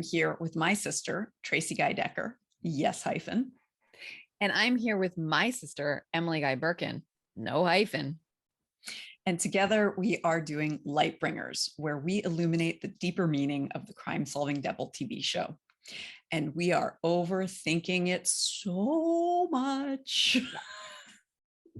here with my sister, Tracie Guy Decker. Yes, hyphen. And I'm here with my sister, Emily Guy Birkin. No hyphen. And together we are doing Lightbringers, where we illuminate the deeper meaning of the crime-solving devil TV show. And we are overthinking it so much.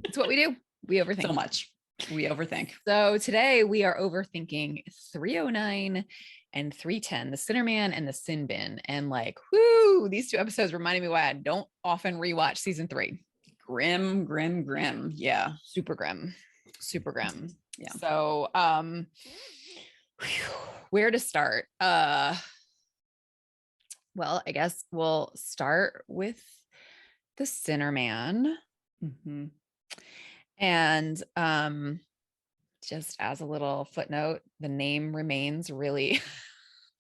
It's what we do. We overthink. So much. We overthink. So today we are overthinking 309 and 310, the Sinnerman and the Sin Bin. And like, whoo, these two episodes reminded me why I don't often rewatch season 3. Grim, grim, grim. Yeah. Super grim. Super grim. Yeah. So where to start? Well, I guess we'll start with the Sinnerman. Mm-hmm. And just as a little footnote, the name remains really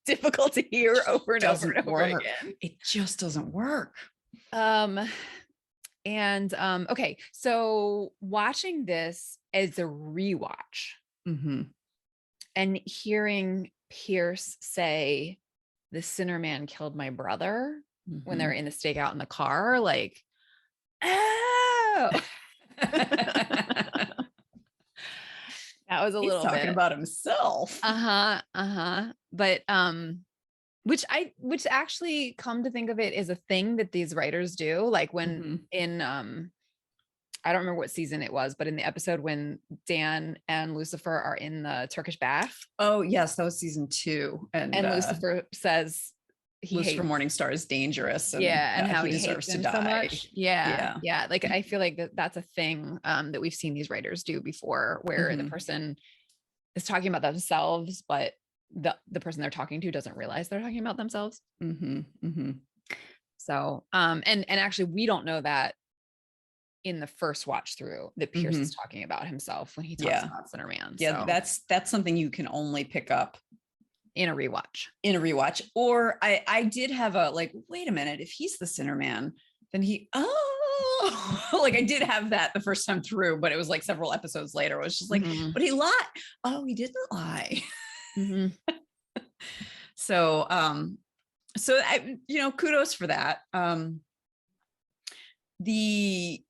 difficult to hear over and over and over again. It just doesn't work. Okay, so watching this as a rewatch, and hearing Pierce say, "The Sinnerman killed my brother," when they're in the stakeout in the car, like, oh. That was a little talking bit about himself. But which actually, come to think of it, is a thing that these writers do. Like when in I don't remember what season it was, but in the episode when Dan and Lucifer are in the Turkish bath. Oh yes, that was season 2. And Lucifer says Lucifer Morningstar is dangerous. And how he deserves to die so much. Yeah. Like I feel like that's a thing that we've seen these writers do before, where the person is talking about themselves, but the person they're talking to doesn't realize they're talking about themselves. So and actually we don't know that in the first watch through that Pierce is talking about himself when he talks about Sinnerman. Yeah, so that's something you can only pick up in a rewatch. Or I did have a like, wait a minute, if he's the Sinnerman, then like I did have that the first time through, but it was like several episodes later. It was just like, but he lied. Oh, he didn't lie. So I, kudos for that. The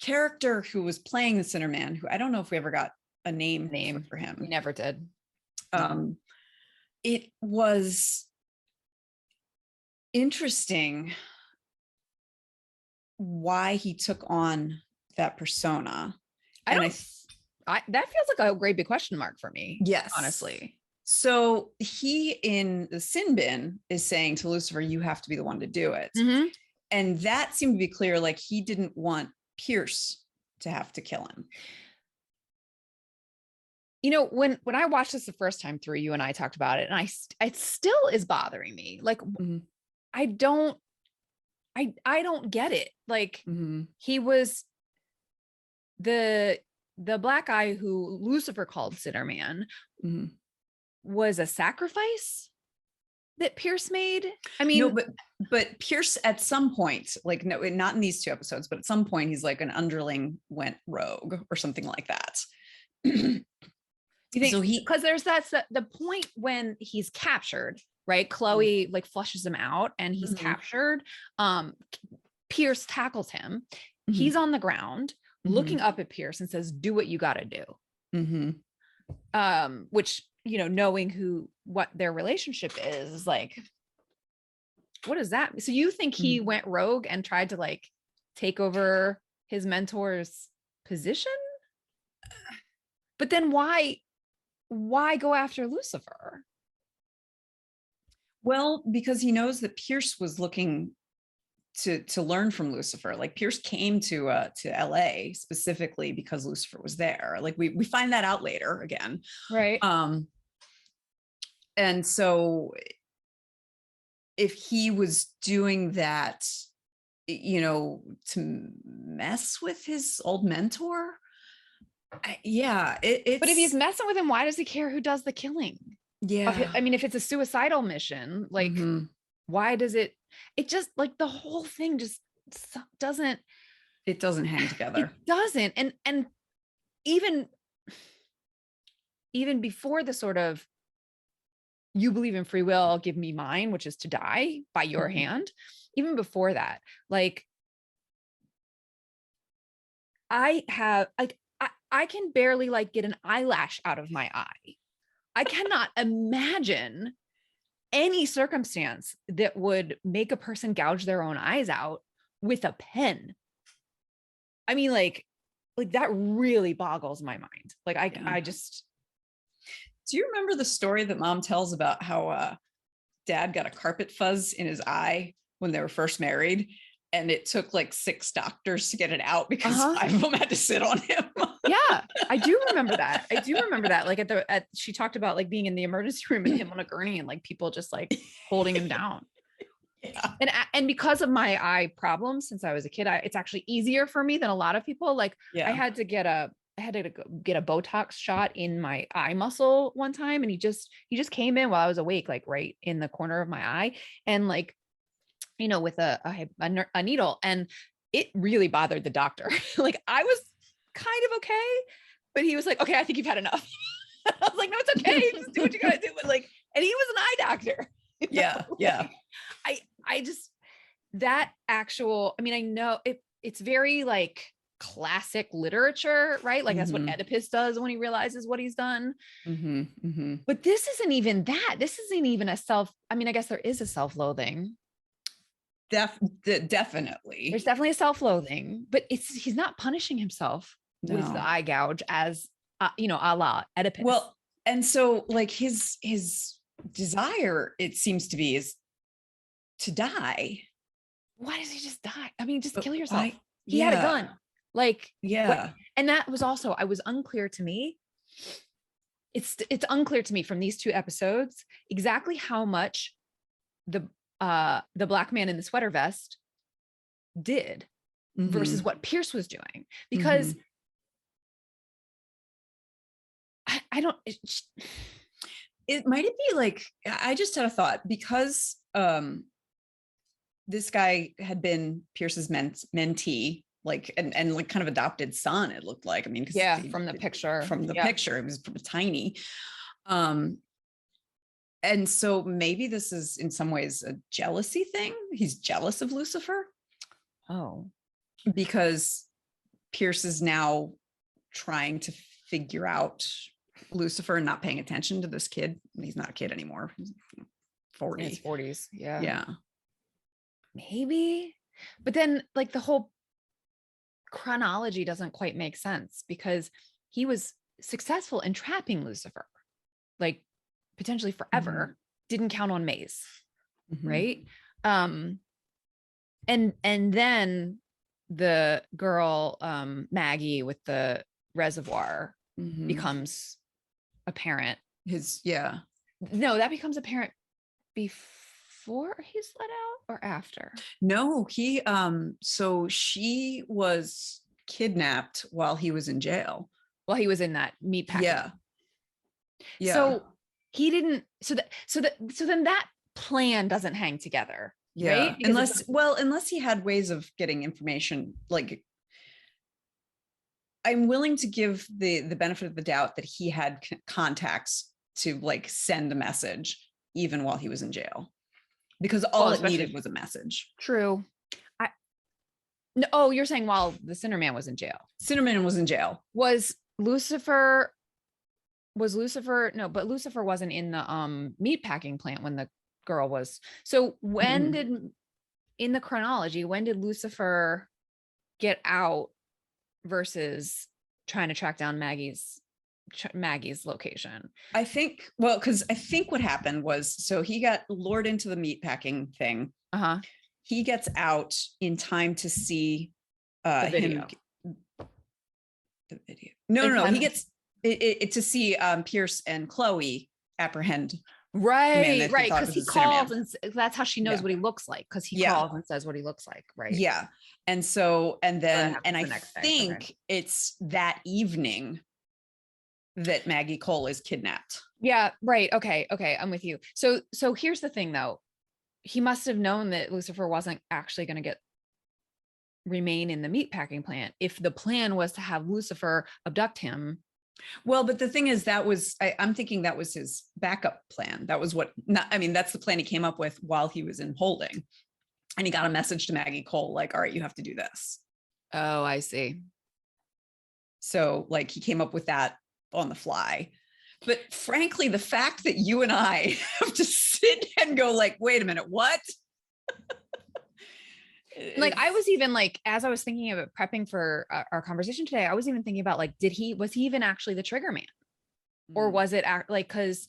character who was playing the Sinnerman, who I don't know if we ever got a name for him. We never did. It was interesting why he took on that persona. That feels like a great big question mark for me. Yes, honestly. So he, in the Sin Bin, is saying to Lucifer, you have to be the one to do it. And that seemed to be clear. Like he didn't want Pierce to have to kill him. When I watched this the first time through, you and I talked about it, and it still is bothering me. Like, I don't get it. Like, he was the black guy who Lucifer called Sinnerman was a sacrifice that Pierce made. I mean, no, but Pierce at some point, like, no, not in these 2 episodes, but at some point he's like an underling went rogue or something like that. You think, so because there's the point when he's captured, right? Chloe like flushes him out and he's captured. Pierce tackles him. He's on the ground looking up at Pierce and says, do what you got to do. Which, knowing what their relationship is like, what is that? So you think he went rogue and tried to like take over his mentor's position? But then why go after Lucifer? Well, because he knows that Pierce was looking to learn from Lucifer. Like Pierce came to LA specifically because Lucifer was there. Like we find that out later again. Right. And so if he was doing that, to mess with his old mentor, but if he's messing with him, why does he care who does the killing? I mean, if it's a suicidal mission, like why does it just like the whole thing just doesn't hang together. It doesn't. And even before the sort of you believe in free will, give me mine, which is to die by your hand. Even before that, like I have, like, I can barely like get an eyelash out of my eye. I cannot imagine any circumstance that would make a person gouge their own eyes out with a pen. I mean, like that really boggles my mind. Like I just. Do you remember the story that mom tells about how dad got a carpet fuzz in his eye when they were first married? And it took like 6 doctors to get it out because 5 of them had to sit on him. Yeah, I do remember that. Like she talked about like being in the emergency room and him on a gurney and like people just like holding him down. Yeah. And because of my eye problems since I was a kid, it's actually easier for me than a lot of people. Like I had to get a Botox shot in my eye muscle one time, and he just came in while I was awake, like right in the corner of my eye, and like, you know, with a needle, and it really bothered the doctor. Like I was kind of okay, but he was like, okay, I think you've had enough. I was like, no, it's okay. Just do what you gotta do. But like, and he was an eye doctor. Yeah. Yeah. I just, that actual, I mean, I know it's very like classic literature, right? Like that's what Oedipus does when he realizes what he's done. But this isn't even that. This isn't even I mean, I guess there is a self-loathing. Definitely. There's definitely a self-loathing, but he's not punishing himself with the eye gouge as, you know, a la Oedipus. Well, and so like his desire, it seems to be, is to die. Why does he just die? I mean, just kill yourself. He had a gun. Like, and that was also, I was unclear to me. It's unclear to me from these 2 episodes exactly how much the black man in the sweater vest did versus what Pierce was doing, because I don't. It might be like, I just had a thought, because this guy had been Pierce's mentee, like, and like kind of adopted son, it looked like. I mean, from the picture, it was tiny. And so maybe this is in some ways a jealousy thing. He's jealous of Lucifer. Oh, because Pierce is now trying to figure out Lucifer and not paying attention to this kid. He's not a kid anymore. He's 40. His 40s. Yeah. Yeah. Maybe. But then like the whole chronology doesn't quite make sense, because he was successful in trapping Lucifer, like potentially forever, didn't count on Maze. Right. And then the girl, Maggie with the reservoir becomes apparent. No, that becomes apparent before he's let out or after? No, so she was kidnapped while he was in jail. While he was in that meat packing. Yeah. So he didn't, so then that plan doesn't hang together. Right? Unless he had ways of getting information, like, I'm willing to give the benefit of the doubt that he had contacts to like send a message even while he was in jail, because all it needed was a message. True. Oh, you're saying while the Sinnerman was in jail. Sinnerman was in jail. Was Lucifer, no, but Lucifer wasn't in the meat packing plant when the girl was. So when in the chronology, when did Lucifer get out versus trying to track down Maggie's location? I think, well, because I think what happened was, so he got lured into the meatpacking thing. He gets out in time to see the video. The video. No. He gets it to see Pierce and Chloe apprehend. Right. Because he calls, and that's how she knows what he looks like, because he calls and says what he looks like. Right. Yeah. And so, and I think it's that evening that Maggie Cole is kidnapped. Yeah. Right. Okay. I'm with you. So here's the thing though. He must have known that Lucifer wasn't actually going to remain in the meatpacking plant. If the plan was to have Lucifer abduct him Well, but the thing is, I'm thinking that was his backup plan. That was that's the plan he came up with while he was in holding. And he got a message to Maggie Cole, like, all right, you have to do this. Oh, I see. So like he came up with that on the fly. But frankly, the fact that you and I have to sit and go like, wait a minute, what? Like I was even like, as I was thinking of prepping for our conversation today, I was even thinking about like, was he even actually the trigger man? Or was it like, because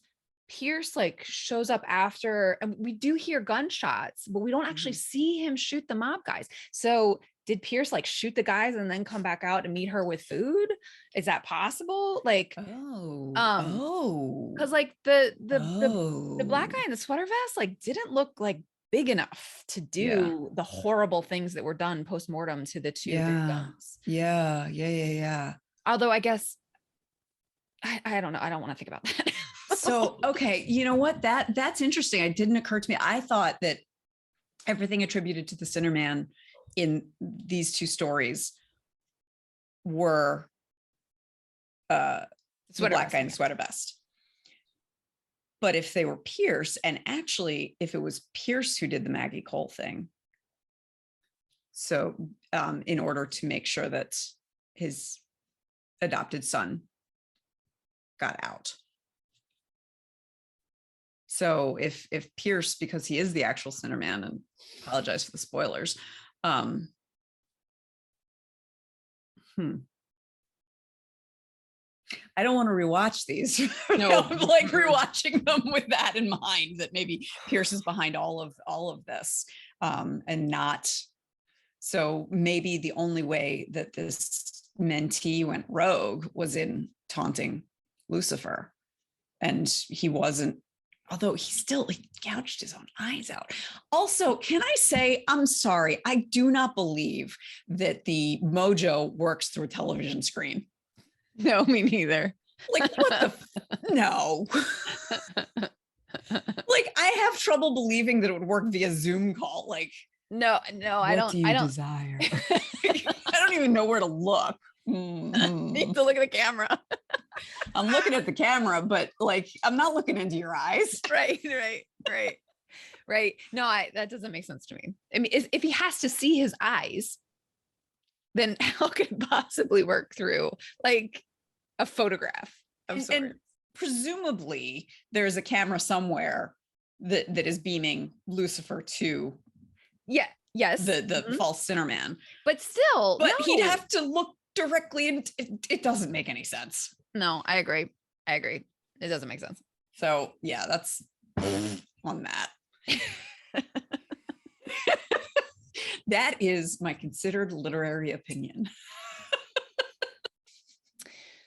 Pierce like shows up after, and we do hear gunshots, but we don't actually see him shoot the mob guys. So did Pierce like shoot the guys and then come back out and meet her with food? Is that possible? Like, because like the black guy in the sweater vest like didn't look like big enough to do the horrible things that were done post-mortem to the two victims. Yeah. Although I guess I don't know. I don't want to think about that. So, okay. You know what? That's interesting. It didn't occur to me. I thought that everything attributed to the Sinnerman in these two stories were the black guy in the sweater vest. But if they were Pierce, and actually if it was Pierce who did the Maggie Cole thing, so in order to make sure that his adopted son got out. So if Pierce, because he is the actual Sinnerman, and apologize for the spoilers, I don't want to rewatch these. No, I'm like rewatching them with that in mind, that maybe Pierce is behind all of this, and not. So maybe the only way that this mentee went rogue was in taunting Lucifer, and he wasn't. Although he gouged his own eyes out. Also, can I say, I'm sorry, I do not believe that the mojo works through a television screen. No, me neither. Like, what the? No. Like, I have trouble believing that it would work via Zoom call. Like, no, I don't. I don't desire. I don't even know where to look. You need to look at the camera. I'm looking at the camera, but like, I'm not looking into your eyes. Right. No, that doesn't make sense to me. I mean, if he has to see his eyes, then how could it possibly work through like a photograph of sorts? And presumably there's a camera somewhere that is beaming Lucifer to the false Sinnerman. But still, he'd have to look directly, and it doesn't make any sense. No, I agree. It doesn't make sense. So yeah, that's on that. That is my considered literary opinion.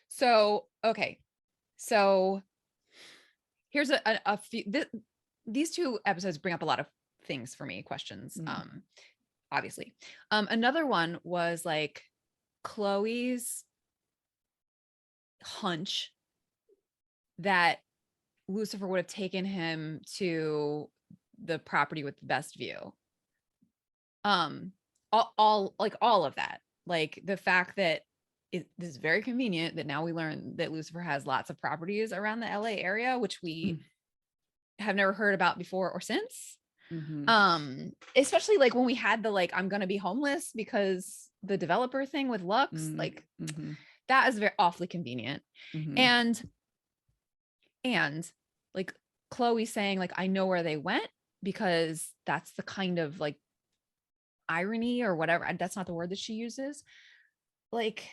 So, okay. So here's a few, these two episodes bring up a lot of things for me, questions, obviously. Another one was like Chloe's hunch that Lucifer would have taken him to the property with the best view. All of that, like the fact that this is very convenient that now we learn that Lucifer has lots of properties around the LA area, which we have never heard about before or since. Especially like when we had the like, I'm gonna be homeless because the developer thing with Lux, like that is very awfully convenient. And like Chloe saying like, I know where they went, because that's the kind of like irony or whatever, that's not the word that she uses. Like,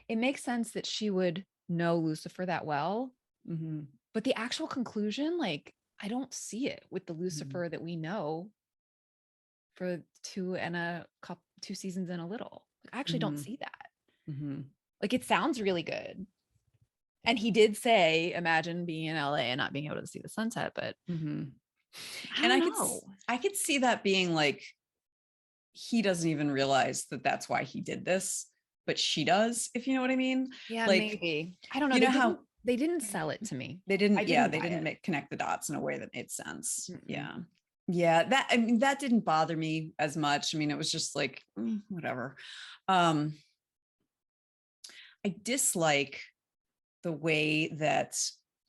it makes sense that she would know Lucifer that well, but the actual conclusion, like, I don't see it with the Lucifer that we know for 2 seasons and a little. Like, I actually don't see that. Like, it sounds really good. And he did say, imagine being in LA and not being able to see the sunset, but I could see that being like, he doesn't even realize that that's why he did this, but she does, if you know what I mean. Yeah, like, maybe. I don't know. You know how they didn't sell it to me. They didn't connect the dots in a way that made sense. Yeah. That didn't bother me as much. I mean, it was just like, whatever. I dislike the way that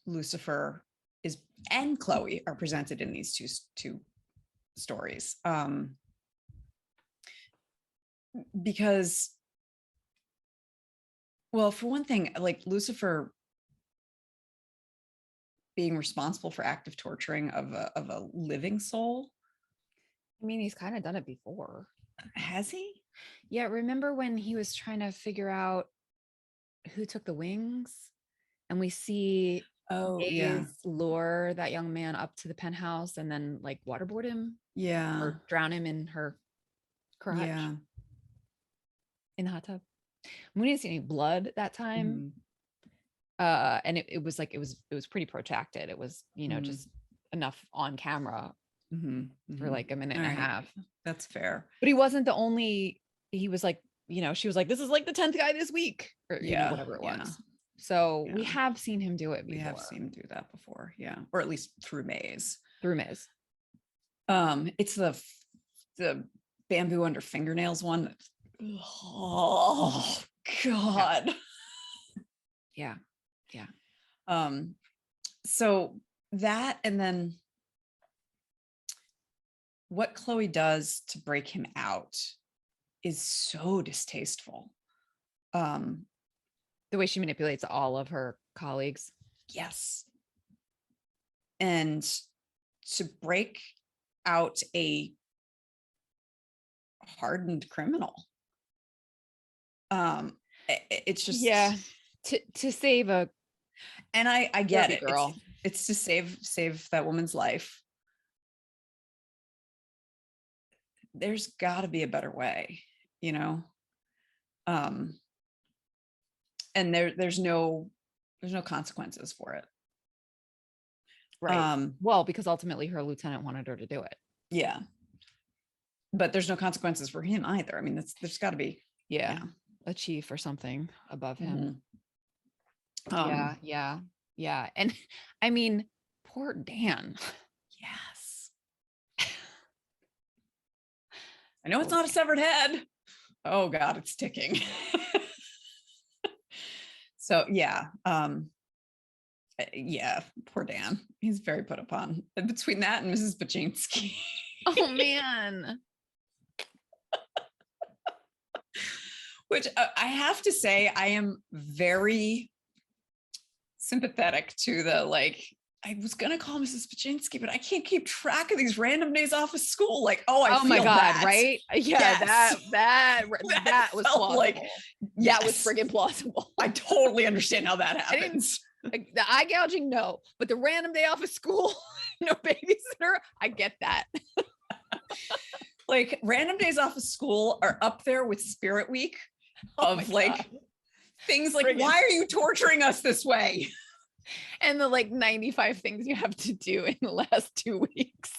Lucifer is and Chloe are presented in these two stories. Because, well, for one thing, like Lucifer being responsible for active torturing of a living soul. I mean, he's kind of done it before. Has he? Yeah. Remember when he was trying to figure out who took the wings, and we see lure that young man up to the penthouse and then like waterboard him, or drown him in her crotch, in the hot tub. We didn't see any blood that time. And it was like it was pretty protracted. It was, just enough on camera for like a minute and a half. That's fair. But he wasn't the only. He was like, she was like, this is like the 10th guy this week, or whatever it was. So we have seen him do it before. We have seen him do that before, or at least through Maze. It's the bamboo under fingernails one. Oh God. Yeah. So that, and then what Chloe does to break him out is so distasteful. The way she manipulates all of her colleagues. Yes. And to break out a hardened criminal. It's just to save a, and I get it, girl. It's to save that woman's life. There's got to be a better way, and there's no consequences for it. Right. Well, because ultimately her lieutenant wanted her to do it. Yeah. But there's no consequences for him either. I mean, there's got to be a chief or something above him. Yeah. And I mean, poor Dan. Yes. I know it's not a severed head. Oh God, it's ticking. So poor Dan. He's very put upon. And between that and Mrs. Baczynski. Oh man. Which I have to say, I am very sympathetic to the, like, I was going to call Mrs. Baczynski, but I can't keep track of these random days off of school. Like, I feel my God, that. right? Yeah, yes. that was plausible. Like, that was friggin' plausible. I totally understand how that happens. Like, the eye gouging, no, but the random day off of school, no babysitter, I get that. Like, random days off of school are up there with Spirit Week of like things like, why are you torturing us this way? And the like 95 things you have to do in the last 2 weeks.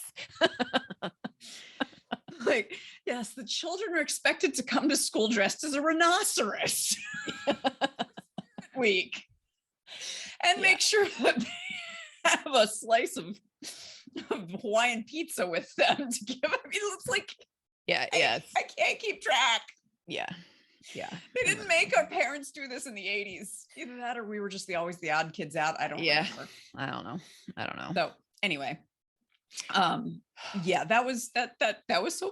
Like, yes, the children are expected to come to school dressed as a rhinoceros week, and make sure that they have a slice of Hawaiian pizza with them to give. I mean, it's like, I can't keep track. Yeah. They didn't make our parents do this in the 80s. Either that or we were just always the odd kids out. I don't remember. I don't know. So anyway, that was so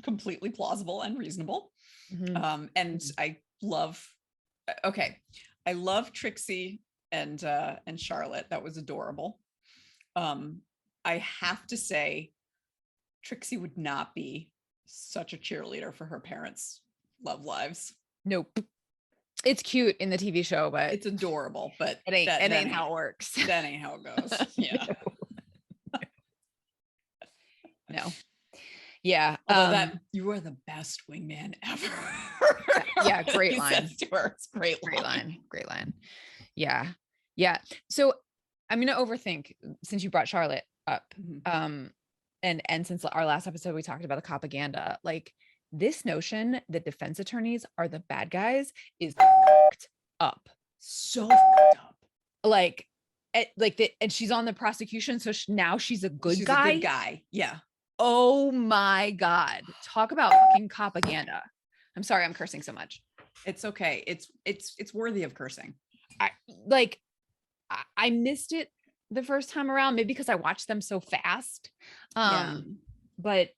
completely plausible and reasonable. And I love Trixie and Charlotte. That was adorable. I have to say, Trixie would not be such a cheerleader for her parents' love lives. Nope. It's cute in the TV show, but it's adorable, but it ain't how it works. That ain't how it goes. Yeah. No. Yeah. Although that you are the best wingman ever. Yeah, great line. To her. It's great line. Yeah. So I'm gonna overthink, since you brought Charlotte up. And since our last episode we talked about the propaganda, like, this notion that defense attorneys are the bad guys is fucked up. So fucked up. Like, and she's on the prosecution, so now she's a good guy. A good guy. Yeah. Oh my God. Talk about fucking propaganda. I'm sorry I'm cursing so much. It's okay. It's worthy of cursing. I missed it the first time around, maybe because I watched them so fast. But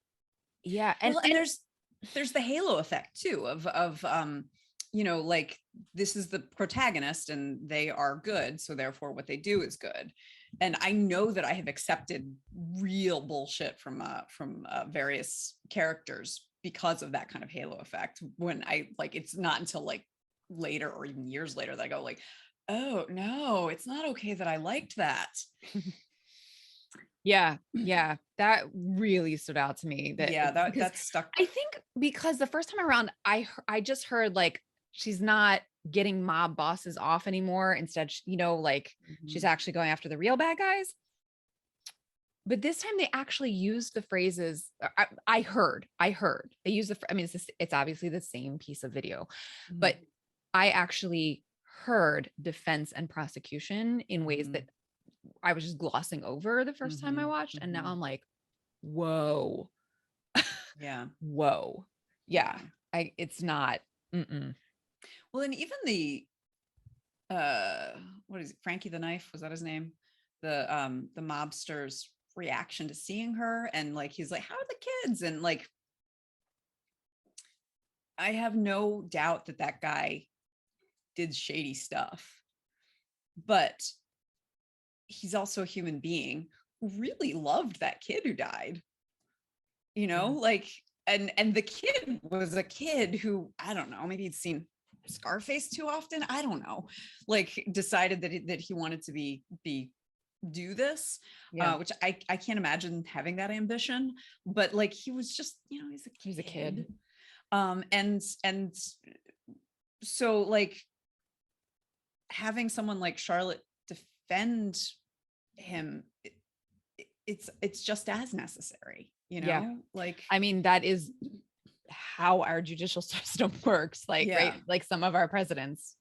yeah. And there's the halo effect too of like this is the protagonist and they are good. So therefore what they do is good. And I know that I have accepted real bullshit from various characters because of that kind of halo effect. When I it's not until like later or even years later that I go like, oh no, it's not okay that I liked that. Yeah, that really stood out to me. That stuck. I think because the first time around, I just heard like she's not getting mob bosses off anymore. Instead, she's actually going after the real bad guys. But this time they actually used the phrases. I heard they use the. I mean, it's obviously the same piece of video, but I actually heard defense and prosecution in ways that I was just glossing over the first time I watched. And now I'm like, whoa. Yeah. Whoa. Yeah. It's not. Well, and even the, what is it? Frankie the Knife? Was that his name? The mobster's reaction to seeing her. And like, he's like, how are the kids? And like, I have no doubt that guy did shady stuff, but he's also a human being who really loved that kid who died, like, and the kid was a kid who, I don't know, maybe he'd seen Scarface too often. I don't know, like decided that he wanted to do this, which I can't imagine having that ambition, but like, he was just, he's a kid. And so like having someone like Charlotte defend him, it's just as necessary, like, I mean, that is how our judicial system works. Like, right. Like some of our presidents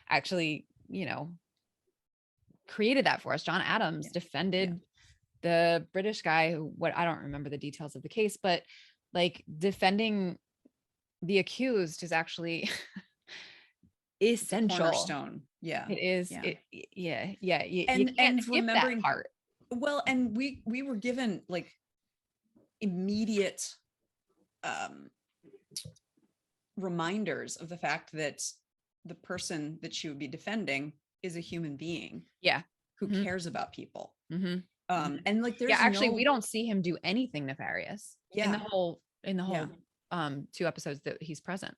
actually, created that for us. John Adams defended the British guy who, I don't remember the details of the case, but like defending the accused is actually essential. Cornerstone. Yeah. It is. Yeah. You and can't skip remembering that part. Well, and we were given like immediate reminders of the fact that the person that she would be defending is a human being. Yeah. Who cares about people. And like, there's actually we don't see him do anything nefarious in the whole 2 episodes that he's present.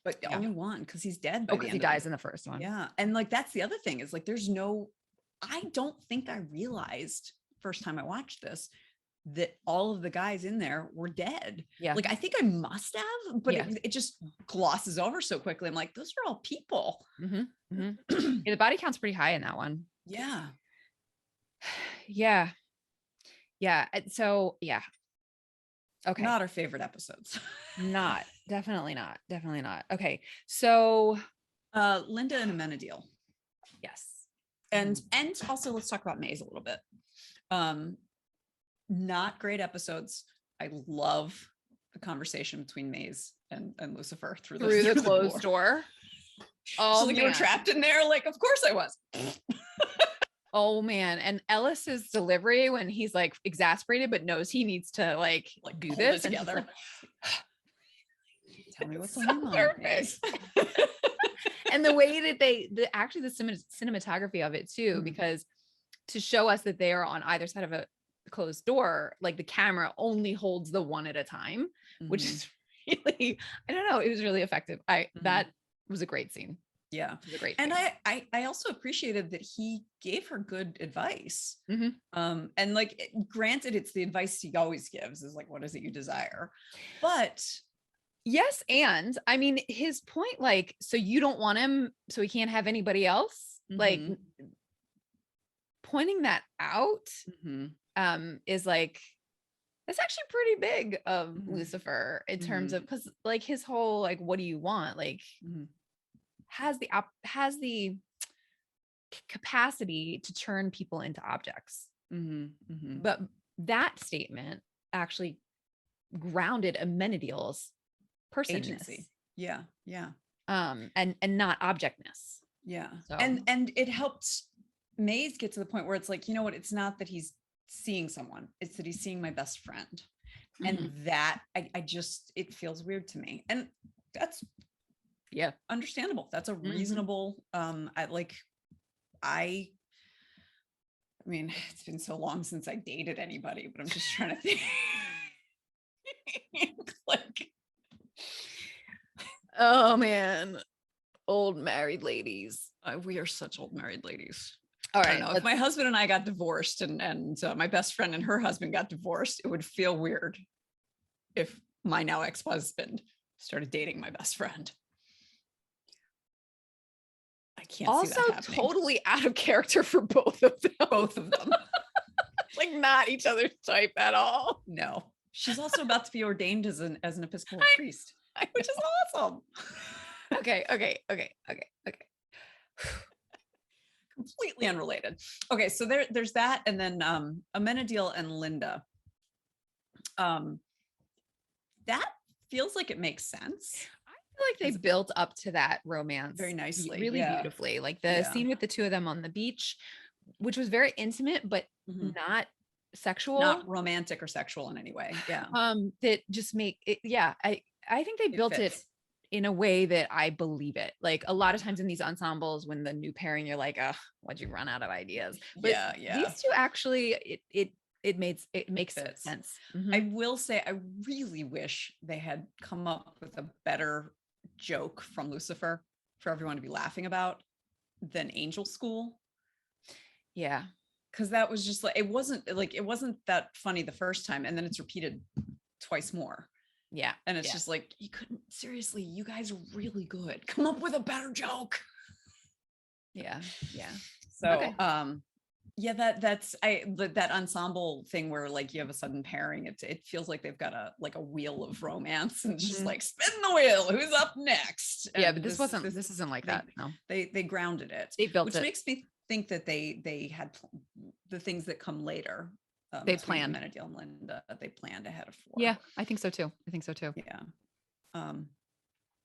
But only one, because he's dead. Because he dies in the first one. Yeah. And like, that's the other thing is like, I don't think I realized first time I watched this that all of the guys in there were dead. Yeah. Like, I think I must have, but it just glosses over so quickly. I'm like, those are all people. The body count's pretty high in that one. Yeah. So okay, not our favorite episodes. Definitely not okay. So Linda and Amenadiel. Yes. And also let's talk about Maze a little bit. Not great episodes. I love the conversation between Maze and Lucifer through the closed door. Oh, so, like, you were trapped in there. Like, of course I was. Oh man. And Ellis's delivery when he's like exasperated, but knows he needs to like do this together. Like, tell me what's going on. And the way that the cinematography of it too, because to show us that they are on either side of a closed door, like the camera only holds the one at a time, which is really, I don't know, it was really effective. That was a great scene. Yeah. It was a great and scene. I also appreciated that he gave her good advice. And like, granted, it's the advice he always gives is like, what is it you desire? But yes. And I mean, his point, like, so you don't want him, so he can't have anybody else, like pointing that out is like, that's actually pretty big of Lucifer in terms of, because like his whole, like, what do you want? Like has the capacity to turn people into objects. But that statement actually grounded Amenadiel's personness. Agency. Yeah. and not objectness. Yeah. So. And it helped Maze get to the point where it's like, you know what? It's not that he's seeing someone, it's that he's seeing my best friend. And that I just, it feels weird to me. And that's understandable. That's a reasonable, I mean, it's been so long since I dated anybody, but I'm just trying to think. Like, oh man, old married ladies. We are such old married ladies. All I right. don't know. If my husband and I got divorced and my best friend and her husband got divorced, it would feel weird if my now ex-husband started dating my best friend. I can't see that happening. Totally out of character for both of them. Both of them. Like not each other's type at all. No. She's also about to be ordained as an Episcopal priest, which is awesome. Okay. Completely unrelated. Okay, so there's that, and then Amenadiel and Linda. That feels like it makes sense. I feel like they built up to that romance very nicely, really beautifully. Like the scene with the two of them on the beach, which was very intimate, but not sexual, not romantic or sexual in any way. Yeah. That just make it. Yeah, I think they built it in a way that I believe it. Like a lot of times in these ensembles, when the new pairing, you're like, oh, why'd you run out of ideas? But these two actually, it makes sense. I will say, I really wish they had come up with a better joke from Lucifer for everyone to be laughing about than Angel School. Yeah. Cause that was just like, it wasn't that funny the first time. And then it's repeated twice more. Yeah. And it's just like, you couldn't, seriously, you guys are really good. Come up with a better joke. Yeah. Yeah. So, that ensemble thing where like you have a sudden pairing, it feels like they've got a wheel of romance and it's just like, spin the wheel. Who's up next? And but this isn't like that. No, they grounded it. They built which it. makes me think that they had the things that come later. They planned. Amenadiel and Linda, they planned ahead of 4. Yeah, I think so too. Yeah.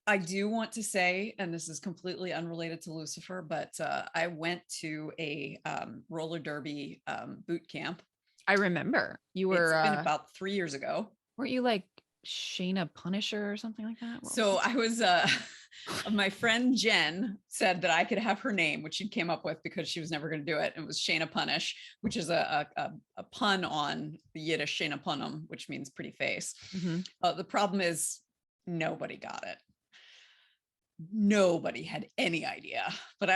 I do want to say, and this is completely unrelated to Lucifer, but I went to a roller derby boot camp. I remember you were it's been about 3 years ago. Weren't you like Shayna Punisher or something like that? So I was my friend Jen said that I could have her name, which she came up with because she was never going to do it. It was Shayna Punish, which is a pun on the Yiddish Shayna Punim, which means pretty face. The problem is nobody got it. Nobody had any idea, but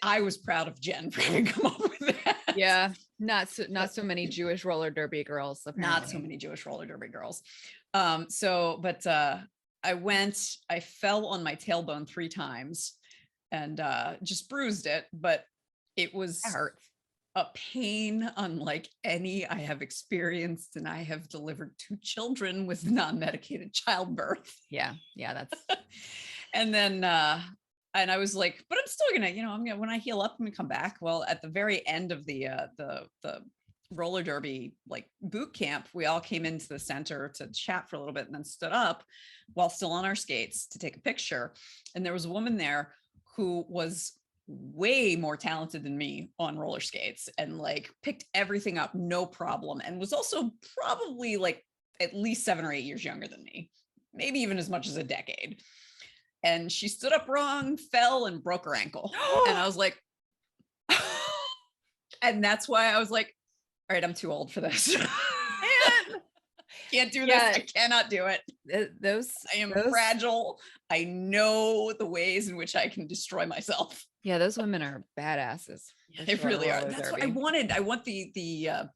I was proud of Jen for having come up with that. Yeah, not so many Jewish roller derby girls. Apparently. Not so many Jewish roller derby girls. I fell on my tailbone 3 times and just bruised it, but it was a pain unlike any I have experienced, and I have delivered 2 children with non-medicated childbirth. Yeah, that's. And then and I was like, but I'm still gonna, when I heal up, I'm gonna come back. Well, at the very end of the roller derby like boot camp, we all came into the center to chat for a little bit and then stood up while still on our skates to take a picture. And there was a woman there who was way more talented than me on roller skates and like picked everything up, no problem. And was also probably like at least 7 or 8 years younger than me, maybe even as much as a decade. And she stood up wrong, fell, and broke her ankle. And I was like, and that's why I was like, all right, I'm too old for this. Can't do this. I cannot do it. I am fragile. I know the ways in which I can destroy myself. Yeah, those women are badasses. They really are. That's what I wanted. I want the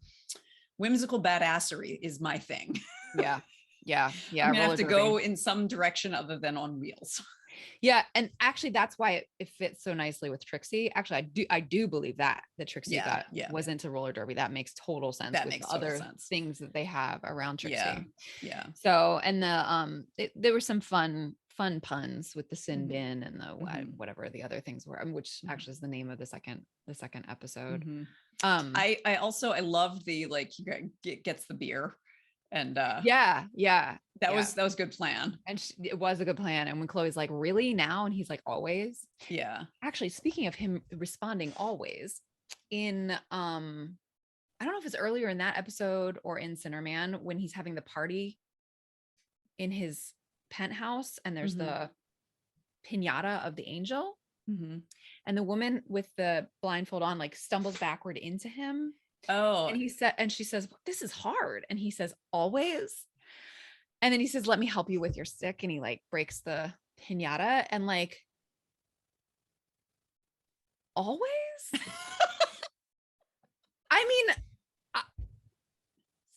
whimsical badassery is my thing. Yeah. I'm gonna have to go in some direction other than on wheels. Yeah, and actually that's why it fits so nicely with Trixie. Actually, I do believe that Trixie was into roller derby. That makes total sense. That makes other things that they have around Trixie. Yeah. So, and there were some fun puns with the sin bin and the whatever the other things were, which actually is the name of the second episode. I loved the like he gets the beer And yeah. that was a good plan. And it was a good plan. And when Chloe's like, really now? And he's like, always. Yeah. Actually, speaking of him responding always, in I don't know if it's earlier in that episode or in Sinnerman when he's having the party in his penthouse and there's the piñata of the angel. And the woman with the blindfold on like stumbles backward into him. Oh. And she says, this is hard. And he says, always. And then he says, let me help you with your stick. And he like breaks the piñata and like, always? I mean,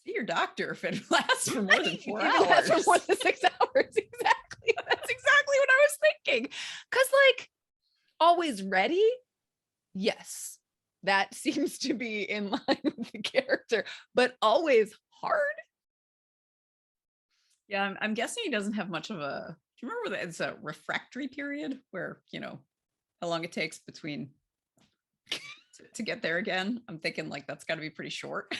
see your doctor if it lasts for more than 4 It hours. lasts for more than 6 hours. Exactly. That's exactly what I was thinking. Because like, always ready? Yes. That seems to be in line with the character, but always hard? Yeah, I'm guessing he doesn't have much of a, do you remember that it's a refractory period where, you know, how long it takes between to get there again? I'm thinking like that's got to be pretty short. I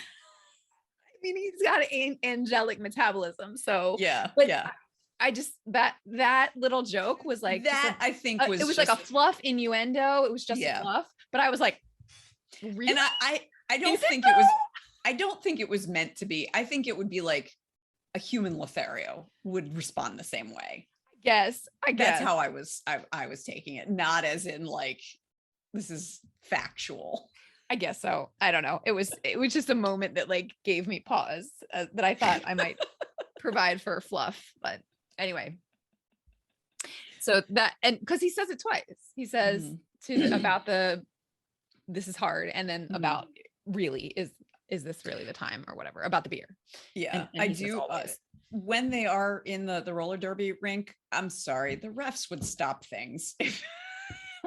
mean, he's got an angelic metabolism. So yeah, but yeah. I just that little joke was like that. I think was it was just, like a fluff innuendo. It was just a fluff, but I was like, really? And I don't think it was. I don't think it was meant to be. I think it would be like a human Lothario would respond the same way. I guess That's how I was taking it, not as in like this is factual. I guess so. I don't know. It was just a moment that like gave me pause that I thought I might provide for fluff. But anyway, so that, and because he says it twice, he says about this is hard, and then about really is this really the time or whatever about the beer. Yeah, and I do. When they are in the roller derby rink, I'm sorry, the refs would stop things if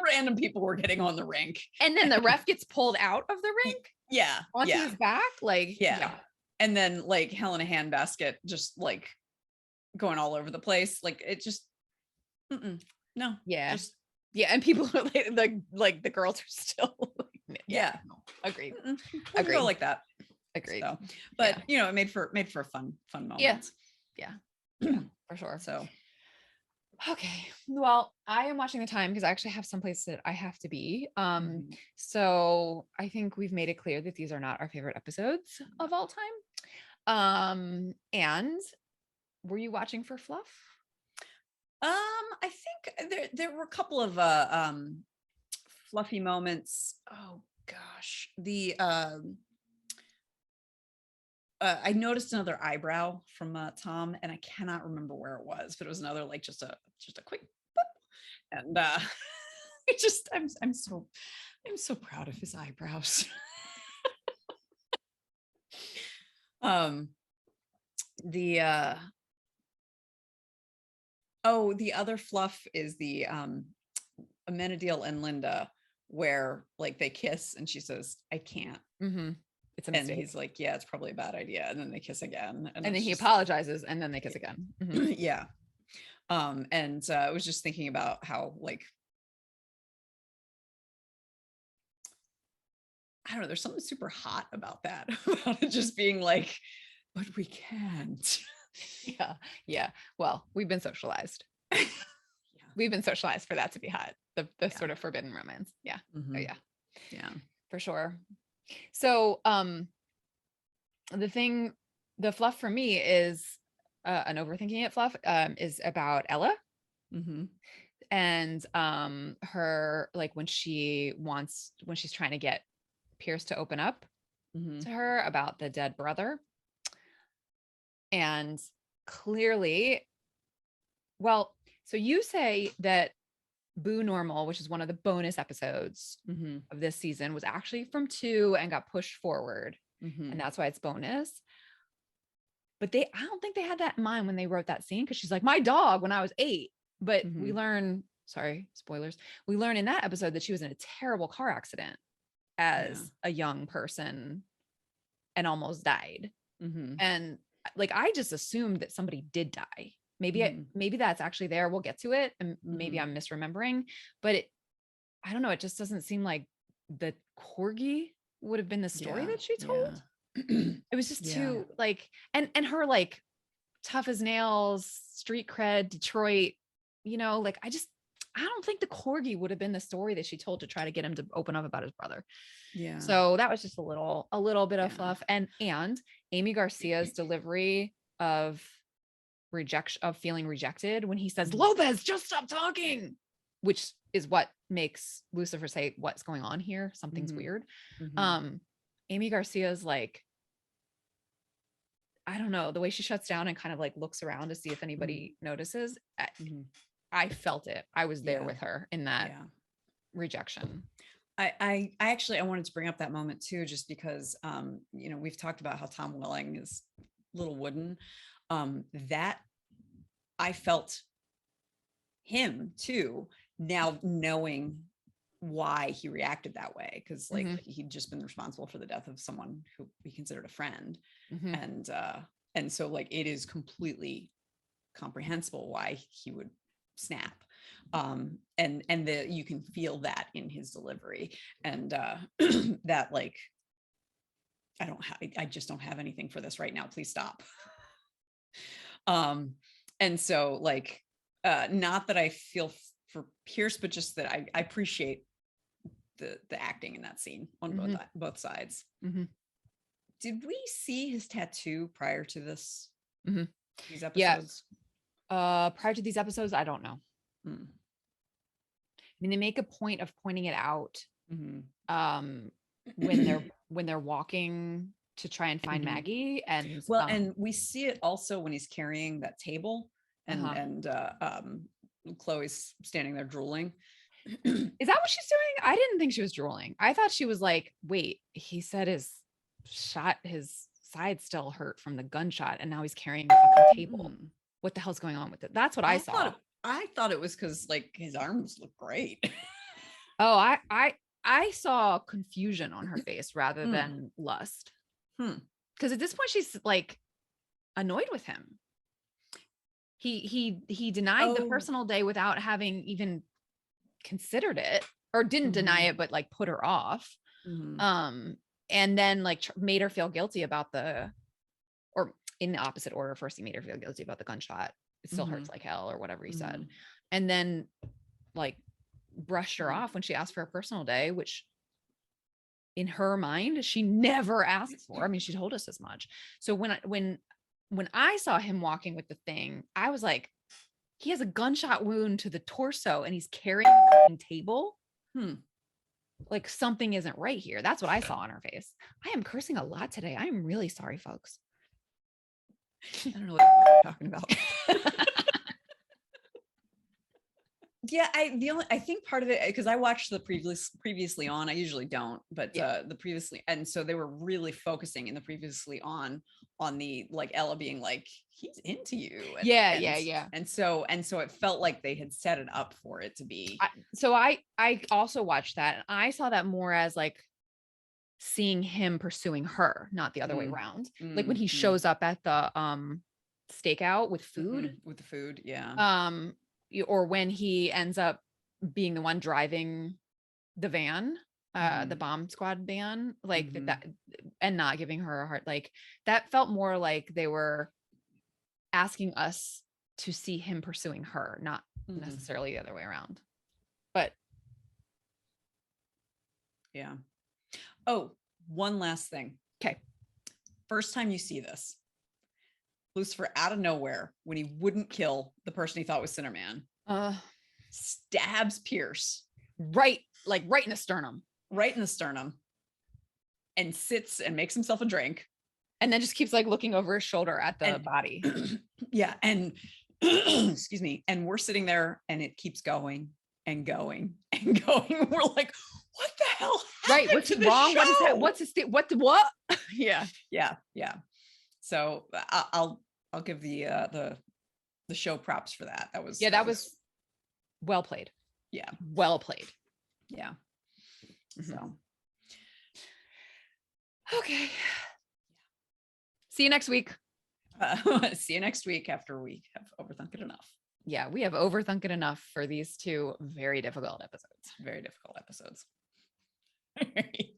random people were getting on the rink. And then the ref gets pulled out of the rink. Yeah. Onto his back. Like, yeah. And then like Hell in a Handbasket just like going all over the place. Like it just, no. Yeah. And people are like the girls are still like, yeah. Agreed. Agreed. Go like that. Agreed. So, but you know, it made for a fun moment. Yeah. For sure. So okay. Well, I am watching the time because I actually have someplace that I have to be. So I think we've made it clear that these are not our favorite episodes of all time. And were you watching for fluff? I think there were a couple of fluffy moments. Oh gosh. I noticed another eyebrow from Tom, and I cannot remember where it was, but it was another like just a quick boop. And I'm so proud of his eyebrows. The other fluff is the Amenadiel and Linda, where like they kiss and she says, I can't. It's a mistake. And he's like, yeah, it's probably a bad idea. And then they kiss again. And then he apologizes and then they kiss again. Yeah. And I was just thinking about how like, I don't know, there's something super hot about that, about it just being like, but we can't. Yeah. Well, we've been socialized. We've been socialized for that to be hot. The sort of forbidden romance. Yeah. Yeah, for sure. So, the fluff for me is an overthinking it fluff is about Ella. And her, like when she's trying to get Pierce to open up to her about the dead brother. And clearly, well, so you say that Boo Normal, which is one of the bonus episodes of this season, was actually from 2 and got pushed forward. And that's why it's bonus. But I don't think they had that in mind when they wrote that scene, because she's like, my dog when I was 8. But we learn, sorry, spoilers. We learn in that episode that she was in a terrible car accident as a young person and almost died. And like, I just assumed that somebody did die. Maybe that's actually there. We'll get to it. And maybe I'm misremembering, but I don't know. It just doesn't seem like the corgi would have been the story that she told. It was just too like, and her like tough as nails, street cred, Detroit, like I don't think the corgi would have been the story that she told to try to get him to open up about his brother. Yeah. So that was just a little bit of fluff. And Amy Garcia's delivery of feeling rejected when he says, Lopez, just stop talking, which is what makes Lucifer say, what's going on here? Something's weird. Amy Garcia's like, I don't know, the way she shuts down and kind of like looks around to see if anybody notices. I felt it. I was there with her in that rejection. I actually, I wanted to bring up that moment too, just because, we've talked about how Tom Welling is a little wooden. That I felt him too, now knowing why he reacted that way. Cause like he'd just been responsible for the death of someone who we considered a friend. And so like, it is completely comprehensible why he would snap. And you can feel that in his delivery, and that like, I just don't have anything for this right now. Please stop. And so like, not that I feel for Pierce, but just that I appreciate the acting in that scene on both sides. Did we see his tattoo prior to these episodes? Prior to these episodes, I don't know. I mean, they make a point of pointing it out when they're walking to try and find Maggie, and and we see it also when he's carrying that table and Chloe's standing there drooling. Is that what she's doing? I didn't think she was drooling. I thought she was like, wait, he said his side still hurt from the gunshot, and now he's carrying a fucking table. What the hell's going on with it? That's what I saw. I thought it was because like his arms look great. Oh, I saw confusion on her face rather than lust. Because at this point she's like annoyed with him. He denied the personal day without having even considered it, or didn't deny it, but like put her off. And then like made her feel guilty about or in the opposite order. First he made her feel guilty about the gunshot. It still hurts like hell, or whatever he said. And then like brushed her off when she asked for a personal day, which in her mind, she never asked for. I mean, she told us as much. So when I saw him walking with the thing, I was like, he has a gunshot wound to the torso and he's carrying a table. Like something isn't right here. That's what I saw on her face. I am cursing a lot today. I am really sorry, folks. I don't know what you're talking about. Yeah, I think part of it, because I watched the previously on. I usually don't, but the previously, and so they were really focusing in the previously on the like Ella being like, he's into you. Yeah. And so it felt like they had set it up for it to be. So I also watched that, and I saw that more as like seeing him pursuing her, not the other way around. Like when he shows up at the stakeout with food. With the food, yeah. Or when he ends up being the one driving the van, the bomb squad van, like that, and not giving her a heart. Like that felt more like they were asking us to see him pursuing her, not necessarily the other way around. But yeah. Oh, one last thing. Okay. First time you see this, Lucifer out of nowhere, when he wouldn't kill the person he thought was Sinnerman, stabs Pierce right in the sternum, and sits and makes himself a drink, and then just keeps like looking over his shoulder at the body. Yeah, and excuse me, and we're sitting there, and it keeps going and going and going. We're like, what the hell? Right? What's wrong? What is that? What's his what? Yeah. So I'll give the show props for that. That was well played. Yeah. Well played. Yeah. So. Okay. See you next week. See you next week after we have overthunk it enough. Yeah, we have overthunk it enough for these two very difficult episodes. Very difficult episodes. All right.